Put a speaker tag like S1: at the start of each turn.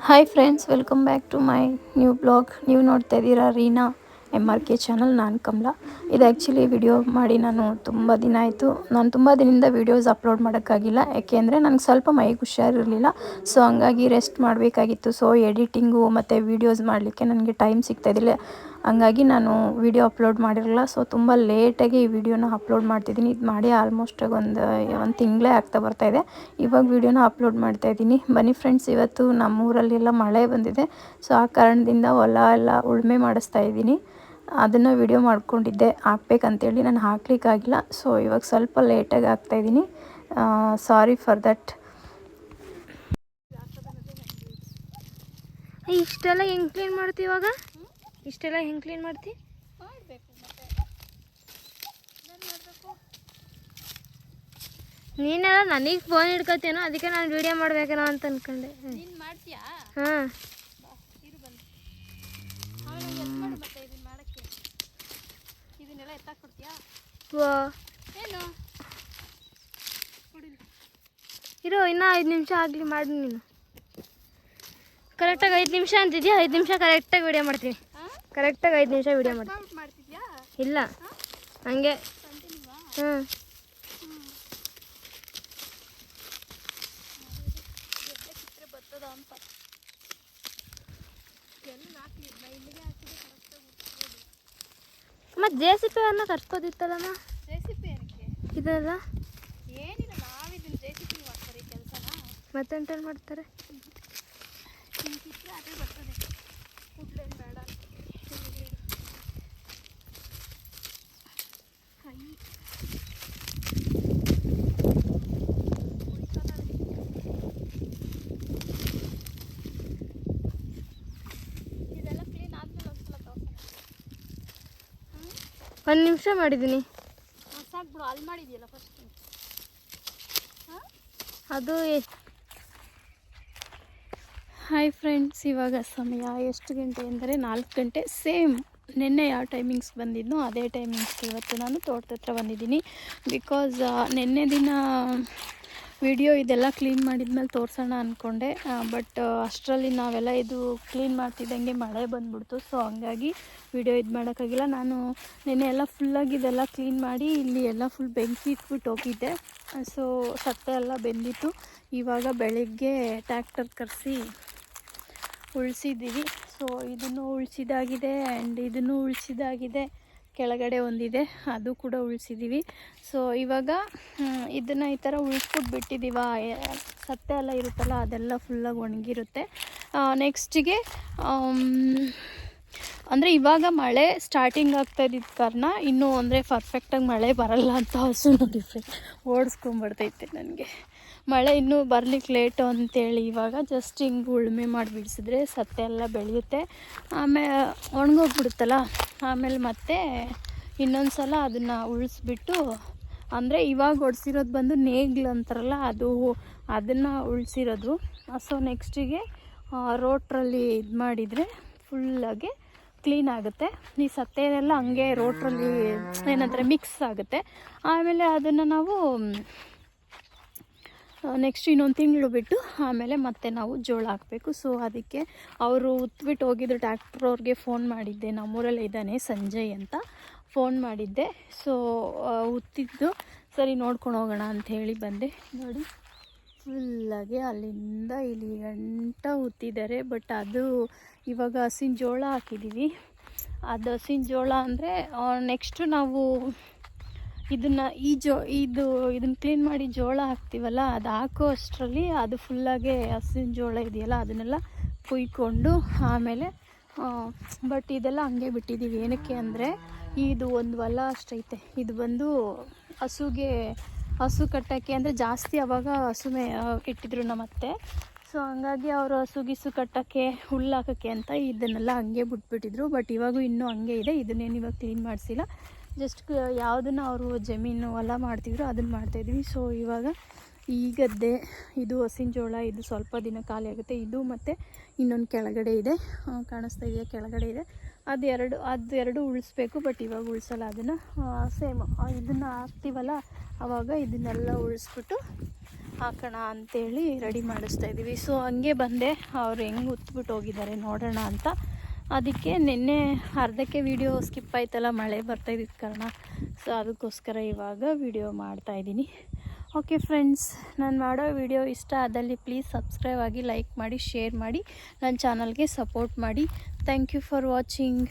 S1: Hi friends, welcome back to my new blog. ನೀವು ನೋಡ್ತಾ ಇದ್ದೀರಾ ರೀನಾ MRK ಚಾನಲ್. ನಾನು ಕಮಲಾ. ಇದು ಆ್ಯಕ್ಚುಲಿ ವಿಡಿಯೋ ಮಾಡಿ ನಾನು ತುಂಬ ದಿನ ಆಯಿತು. ನಾನು ತುಂಬ ದಿನದಿಂದ ವೀಡಿಯೋಸ್ ಅಪ್ಲೋಡ್ ಮಾಡೋಕ್ಕಾಗಿಲ್ಲ, ಯಾಕೆಂದರೆ ನನಗೆ ಸ್ವಲ್ಪ ಮೈಗೆ ಹುಷಾರಿರಲಿಲ್ಲ. ಸೊ ಹಂಗಾಗಿ ರೆಸ್ಟ್ ಮಾಡಬೇಕಾಗಿತ್ತು. ಸೊ ಎಡಿಟಿಂಗು ಮತ್ತು ವೀಡಿಯೋಸ್ ಮಾಡಲಿಕ್ಕೆ ನನಗೆ ಟೈಮ್ ಸಿಗ್ತಾಯಿದ್ದಿಲ್ಲ. ಹಂಗಾಗಿ ನಾನು ವೀಡಿಯೋ ಅಪ್ಲೋಡ್ ಮಾಡಿರಲಿಲ್ಲ. ಸೊ ತುಂಬ ಲೇಟಾಗಿ ಈ ವಿಡಿಯೋನ ಅಪ್ಲೋಡ್ ಮಾಡ್ತಿದ್ದೀನಿ. ಇದು ಮಾಡಿ ಆಲ್ಮೋಸ್ಟ್ ಒಂದು ತಿಂಗಳೇ ಆಗ್ತಾ ಬರ್ತಾಯಿದೆ. ಇವಾಗ ವೀಡಿಯೋನ ಅಪ್ಲೋಡ್ ಮಾಡ್ತಾಯಿದ್ದೀನಿ. ಬನ್ನಿ ಫ್ರೆಂಡ್ಸ್, ಇವತ್ತು ನಮ್ಮೂರಲ್ಲೆಲ್ಲ ಮಳೆ ಬಂದಿದೆ. ಸೊ ಆ ಕಾರಣದಿಂದ ಹೊಲ ಎಲ್ಲ ಉಳುಮೆ ಮಾಡಿಸ್ತಾ ಇದ್ದೀನಿ. ಅದನ್ನು ವಿಡಿಯೋ ಮಾಡ್ಕೊಂಡಿದ್ದೆ, ಹಾಕ್ಬೇಕಂತೇಳಿ ನಾನು ಹಾಕ್ಲಿಕ್ಕಾಗಿಲ್ಲ. ಸೊ ಇವಾಗ ಸ್ವಲ್ಪ ಲೇಟಾಗಿ ಹಾಕ್ತಾಯಿದ್ದೀನಿ. Sorry for that.
S2: ಇಷ್ಟೆಲ್ಲ ಹೆಂಗೆ ಕ್ಲೀನ್ ಮಾಡ್ತಿ ಇವಾಗ? ಇಷ್ಟೆಲ್ಲ ಹೆಂಗೆ ಕ್ಲೀನ್ ಮಾಡ್ತಿ? ನೀನೆಲ್ಲ ನನಗೆ ಫೋನ್ ಹಿಡ್ಕೊತೀನೋ, ಅದಕ್ಕೆ ನಾನು ವಿಡಿಯೋ ಮಾಡ್ಬೇಕೇನೋ ಅಂತ ಅನ್ಕೊಂಡೆ. ಹಾಂ, ಇರೋ ಇನ್ನೂ 5 ನಿಮಿಷ ಆಗಲಿ, ಮಾಡಿ ನೀನು. ಕರೆಕ್ಟಾಗಿ 5 ನಿಮಿಷ ಅಂತಿದ್ಯಾ? 5 ನಿಮಿಷ ಕರೆಕ್ಟಾಗಿ ವಿಡಿಯೋ ಮಾಡ್ತೀನಿ. ಕರೆಕ್ಟಾಗಿ 5 ನಿಮಿಷ ವಿಡಿಯೋ ಮಾಡ್ತೀನಿ. ಇಲ್ಲ, ಹಂಗೆ. ಹ್ಞೂ, ಮತ್ತು JCP ಅನ್ನ ಕರ್ಸ್ಕೋದಿತ್ತಲ್ಲಮ್ಮ. ಇದೆಲ್ಲ
S3: ಏನಿಲ್ಲ, ನಾವಿದನ್ನು JCP ಮಾಡ್ತಾರೆ ಈ ಕೆಲಸನ.
S2: ಮತ್ತೆಂಟೇನು ಮಾಡ್ತಾರೆ?
S3: ಅದೇ ಬರ್ತದೆ, ಕೂಡ್ಲೇನು ಬೇಡ. ಇದೆಲ್ಲ ಕ್ಲೀನ್ ಆದ್ಮೇಲೆ ಒಂದ್ಸಲ ತೋರ್ಸೋಣ.
S2: 1 ನಿಮಿಷ ಮಾಡಿದ್ದೀನಿ.
S3: ಸಾಕ್ಬಿಡು, ಅಲ್ಲಿ ಮಾಡಿದ್ಯಲ್ಲ ಫಸ್ಟ್.
S2: ಅದು
S1: ಹಾಯ್ ಫ್ರೆಂಡ್ಸ್, ಇವಾಗ ಸಮಯ ಎಷ್ಟು ಗಂಟೆ ಅಂದರೆ 4 ಗಂಟೆ. ಸೇಮ್ ನಿನ್ನೆ ಯಾವ ಟೈಮಿಂಗ್ಸ್ ಬಂದಿದ್ನೋ ಅದೇ ಟೈಮಿಂಗ್ಸ್ಗೆ ಇವತ್ತು ನಾನು ತೋಟದ ಹತ್ರ ಬಂದಿದ್ದೀನಿ. ಬಿಕಾಸ್ ನಿನ್ನೆ ದಿನ ವಿಡಿಯೋ ಇದೆಲ್ಲ ಕ್ಲೀನ್ ಮಾಡಿದ್ಮೇಲೆ ತೋರಿಸೋಣ ಅಂದ್ಕೊಂಡೆ. ಬಟ್ ಅಷ್ಟರಲ್ಲಿ ನಾವೆಲ್ಲ ಇದು ಕ್ಲೀನ್ ಮಾಡ್ತಿದ್ದಂಗೆ ಮಳೆ ಬಂದ್ಬಿಡ್ತು. ಸೊ ಹಂಗಾಗಿ ವಿಡಿಯೋ ಇದು ಮಾಡೋಕ್ಕಾಗಿಲ್ಲ. ನಾನು ನಿನ್ನೆ ಎಲ್ಲ ಫುಲ್ಲಾಗಿ ಇದೆಲ್ಲ ಕ್ಲೀನ್ ಮಾಡಿ ಇಲ್ಲಿ ಎಲ್ಲ ಫುಲ್ ಬೆಂಕಿ ಇಟ್ಬಿಟ್ಟು ಹೋಗಿದ್ದೆ. ಸೊ ಸತ್ತೆ ಎಲ್ಲ ಬೆಂದಿತ್ತು. ಇವಾಗ ಬೆಳಿಗ್ಗೆ ಟ್ಯಾಕ್ಟರ್ ಕರೆಸಿ ಉಳಿಸಿದ್ದೀವಿ. ಸೊ ಇದನ್ನು ಉಳಿಸಿದಾಗಿದೆ ಆ್ಯಂಡ್ ಇದನ್ನು ಉಳಿಸಿದಾಗಿದೆ. ಕೆಳಗಡೆ ಒಂದಿದೆ, ಅದು ಕೂಡ ಉಳಿಸಿದ್ದೀವಿ. ಸೊ ಇವಾಗ ಇದನ್ನು ಈ ಥರ ಉಳಿಸ್ಬಿಟ್ಟು ಬಿಟ್ಟಿದ್ದೀವ. ಸತ್ತೆ ಎಲ್ಲ ಇರುತ್ತಲ್ಲ, ಅದೆಲ್ಲ ಫುಲ್ಲಾಗಿ ಒಣಗಿರುತ್ತೆ. ನೆಕ್ಸ್ಟಿಗೆ ಅಂದರೆ ಇವಾಗ ಮಳೆ ಸ್ಟಾರ್ಟಿಂಗ್ ಆಗ್ತಾ ಇದ್ದಿದ್ದ ಕಾರಣ ಇನ್ನೂ ಅಂದರೆ ಪರ್ಫೆಕ್ಟಾಗಿ ಮಳೆ ಬರಲ್ಲ ಅಂತ ಹಸು ನೋಡಿ ಫ್ರೆಂಡ್ ಓಡಿಸ್ಕೊಂಬರ್ತೈತೆ ನನಗೆ. ಮಳೆ ಇನ್ನೂ ಬರ್ಲಿಕ್ಕೆ ಲೇಟು ಅಂತೇಳಿ ಇವಾಗ ಜಸ್ಟ್ ಹಿಂಗೆ ಉಳುಮೆ ಮಾಡಿ ಬಿಡಿಸಿದ್ರೆ ಸತ್ತೆ ಎಲ್ಲ ಬೆಳೆಯುತ್ತೆ. ಆಮೇಲೆ ಒಣಗೋಗ್ಬಿಡುತ್ತಲ್ಲ, ಆಮೇಲೆ ಮತ್ತೆ ಇನ್ನೊಂದು ಸಲ ಅದನ್ನು ಉಳಿಸ್ಬಿಟ್ಟು, ಅಂದರೆ ಇವಾಗ ಹೊಡ್ಸಿರೋದು ಬಂದು ನೇಗ್ಲು ಅಂತಾರಲ್ಲ, ಅದನ್ನು ಉಳಿಸಿರೋದು. ಸೊ ನೆಕ್ಸ್ಟಿಗೆ ರೋಟ್ರಲ್ಲಿ ಇದು ಮಾಡಿದರೆ ಫುಲ್ಲಾಗಿ ಕ್ಲೀನ್ ಆಗುತ್ತೆ. ಈ ಸತ್ತೆನೆಲ್ಲ ಹಂಗೆ ರೋಟ್ರಲ್ಲಿ ಏನಂತಾರೆ ಮಿಕ್ಸ್ ಆಗುತ್ತೆ. ಆಮೇಲೆ ಅದನ್ನು ನಾವು ನೆಕ್ಸ್ಟ್ ಇನ್ನೊಂದು ತಿಂಗಳು ಬಿಟ್ಟು ಆಮೇಲೆ ಮತ್ತೆ ನಾವು ಜೋಳ ಹಾಕಬೇಕು. ಸೊ ಅದಕ್ಕೆ ಅವರು ಉತ್ಬಿಟ್ಟು ಹೋಗಿದ್ರು. ಟ್ಯಾಕ್ಟ್ರ್ ಅವ್ರಿಗೆ ಫೋನ್ ಮಾಡಿದ್ದೆ, ನಮ್ಮೂರಲ್ಲೇ ಇದ್ದಾನೆ ಸಂಜಯ್ ಅಂತ ಫೋನ್ ಮಾಡಿದ್ದೆ. ಸೊ ಉತ್ತಿದ್ದು ಸರಿ ನೋಡ್ಕೊಂಡು ಹೋಗೋಣ ಅಂಥೇಳಿ ಬಂದೆ. ನೋಡಿ ಫುಲ್ಲಾಗಿ ಅಲ್ಲಿಂದ ಇಲ್ಲಿ ಗಂಟ ಉತ್ತಿದ್ದಾರೆ. ಬಟ್ ಅದು ಇವಾಗ ಹಸಿನ ಜೋಳ ಹಾಕಿದ್ದೀವಿ. ಅದು ಹಸಿನ ಜೋಳ ಅಂದರೆ ನೆಕ್ಸ್ಟು ನಾವು ಇದನ್ನು ಇದನ್ನು ಕ್ಲೀನ್ ಮಾಡಿ ಜೋಳ ಹಾಕ್ತೀವಲ್ಲ, ಅದು ಹಾಕೋ ಅಷ್ಟರಲ್ಲಿ ಅದು ಫುಲ್ಲಾಗೆ ಹಸಿನ ಜೋಳ ಇದೆಯಲ್ಲ ಅದನ್ನೆಲ್ಲ ಕುಯ್ಕೊಂಡು ಆಮೇಲೆ ಬಟ್ ಇದೆಲ್ಲ ಹಂಗೆ ಬಿಟ್ಟಿದ್ದೀವಿ. ಏನಕ್ಕೆ ಅಂದರೆ ಇದು ಒಂದು ಹೊಲ ಅಷ್ಟೈತೆ, ಇದು ಬಂದು ಹಸು ಕಟ್ಟೋಕ್ಕೆ ಅಂದರೆ ಜಾಸ್ತಿ ಅವಾಗ ಹಸು ಇಟ್ಟಿದ್ರು ನಮ್ಮತ್ತೆ. ಸೊ ಹಂಗಾಗಿ ಅವರು ಹಸು ಕಟ್ಟೋಕ್ಕೆ ಹುಲ್ಲು ಹಾಕೋಕ್ಕೆ ಅಂತ ಇದನ್ನೆಲ್ಲ ಹಂಗೆ ಬಿಟ್ಬಿಟ್ಟಿದ್ರು. ಬಟ್ ಇವಾಗೂ ಇನ್ನೂ ಹಂಗೆ ಇದೆ. ಇದನ್ನೇನು ಇವಾಗ ಕ್ಲೀನ್ ಮಾಡಿಸಿಲ್ಲ. ಜಸ್ಟ್ ಯಾವುದನ್ನು ಅವರು ಜಮೀನು ಹೊಲ ಮಾಡ್ತಿದ್ರು ಅದನ್ನು ಮಾಡ್ತಾಯಿದ್ವಿ. ಸೊ ಇವಾಗ ಈ ಗದ್ದೆ ಇದು ಹಸಿನ ಜೋಳ, ಇದು ಸ್ವಲ್ಪ ದಿನ ಖಾಲಿ ಆಗುತ್ತೆ. ಇದು ಮತ್ತು ಇನ್ನೊಂದು ಕೆಳಗಡೆ ಇದೆ, ಕಾಣಿಸ್ತಾ ಇದೆಯಾ, ಕೆಳಗಡೆ ಇದೆ. ಅದು ಉಳಿಸ್ಬೇಕು. ಬಟ್ ಇವಾಗ ಉಳಿಸಲ್ಲ. ಅದನ್ನು ಸೇಮ್ ಇದನ್ನು ಹಾಕ್ತೀವಲ್ಲ ಆವಾಗ ಇದನ್ನೆಲ್ಲ ಉಳಿಸ್ಬಿಟ್ಟು ಹಾಕೋಣ ಅಂತೇಳಿ ರೆಡಿ ಮಾಡಿಸ್ತಾ ಇದ್ದೀವಿ. ಸೊ ಹಂಗೆ ಬಂದೆ, ಅವ್ರು ಹೆಂಗೆ ಉತ್ಬಿಟ್ಟು ಹೋಗಿದ್ದಾರೆ ನೋಡೋಣ ಅಂತ. ಅದಕ್ಕೆ ನಿನ್ನೆ ಅರ್ಧಕ್ಕೆ ವಿಡಿಯೋ ಸ್ಕಿಪ್ ಆಯ್ತಲ್ಲ, ಮಳೆ ಬರ್ತಾಯಿದ್ದ ಕಾರಣ. ಸೊ ಅದಕ್ಕೋಸ್ಕರ ಇವಾಗ ವಿಡಿಯೋ ಮಾಡ್ತಾಯಿದ್ದೀನಿ. ಓಕೆ ಫ್ರೆಂಡ್ಸ್, ನಾನು ಮಾಡೋ ವಿಡಿಯೋ ಇಷ್ಟ ಆದಲ್ಲಿ ಪ್ಲೀಸ್ ಸಬ್ಸ್ಕ್ರೈಬ್ ಆಗಿ, ಲೈಕ್ ಮಾಡಿ, ಶೇರ್ ಮಾಡಿ, ನನ್ನ ಚಾನಲ್ಗೆ ಸಪೋರ್ಟ್ ಮಾಡಿ. Thank you for watching.